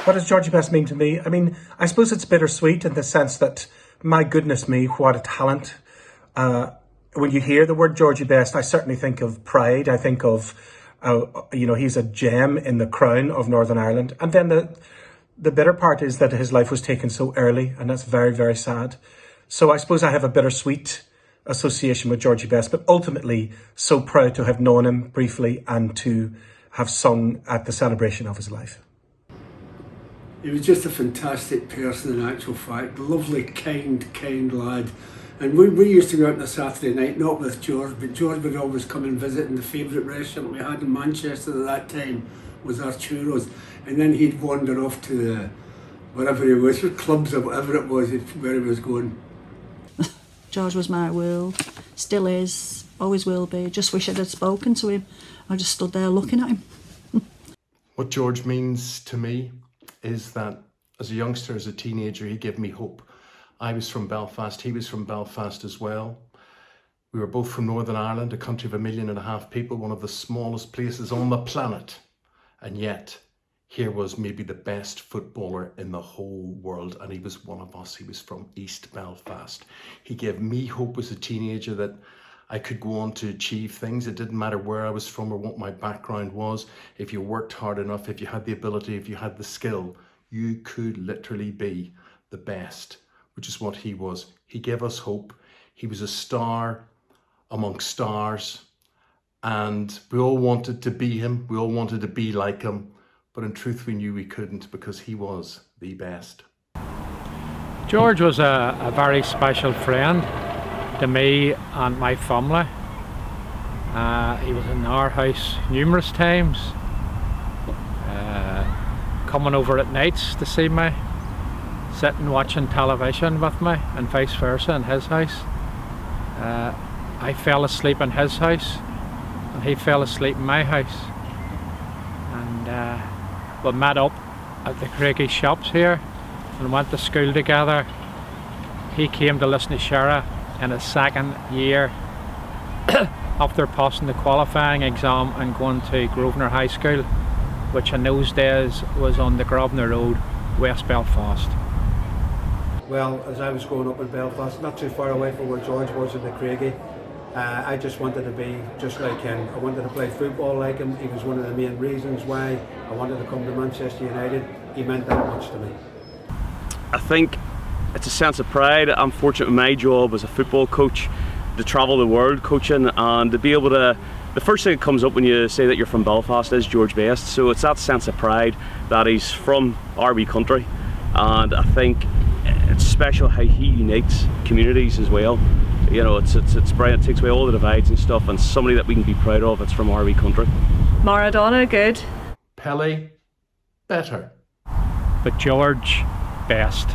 What does Georgie Best mean to me? I mean, I suppose it's bittersweet in the sense that, my goodness me, what a talent. When you hear the word Georgie Best, I certainly think of pride. I think of, he's a gem in the crown of Northern Ireland. And then the bitter part is that his life was taken so early, and that's very, very sad. So I suppose I have a bittersweet association with Georgie Best, but ultimately so proud to have known him briefly and to have sung at the celebration of his life. He was just a fantastic person in actual fact, lovely, kind lad. And we used to go out on a Saturday night, not with George, but George would always come and visit, and the favourite restaurant we had in Manchester at that time was Arturo's. And then he'd wander off to the, wherever he was, clubs or whatever it was, where he was going. George was my world, still is, always will be. Just wish I'd had spoken to him. I just stood there looking at him. What George means to me is that as a youngster, as a teenager, he gave me hope. I was from Belfast, he was from Belfast as well. We were both from Northern Ireland, a country of 1.5 million people, one of the smallest places on the planet. And yet, here was maybe the best footballer in the whole world, and he was one of us. He was from East Belfast. He gave me hope as a teenager that I could go on to achieve things. It didn't matter where I was from or what my background was. If you worked hard enough, if you had the ability, if you had the skill, you could literally be the best, which is what he was. He gave us hope. He was a star amongst stars, and we all wanted to be him. We all wanted to be like him, but in truth we knew we couldn't because he was the best. George was a very special friend to me and my family. He was in our house numerous times, coming over at nights to see me, sitting watching television with me, and vice versa in his house. I fell asleep in his house and he fell asleep in my house, and we met up at the Craigie shops here and went to school together. He came to Lisnashara in his second year after passing the qualifying exam and going to Grosvenor High School, which in those days was on the Grosvenor Road, West Belfast. Well, as I was growing up in Belfast, not too far away from where George was in the Craigie, I just wanted to be just like him. I wanted to play football like him. He was one of the main reasons why I wanted to come to Manchester United. He meant that much to me. I think it's a sense of pride. I'm fortunate with my job as a football coach to travel the world coaching, and to be able to, the first thing that comes up when you say that you're from Belfast is George Best. So it's that sense of pride that he's from our wee country, and I think it's special how he unites communities as well. You know, it's brilliant. It takes away all the divides and stuff, and somebody that we can be proud of. It's from our wee country. Maradona, good. Pele, better. But George, best.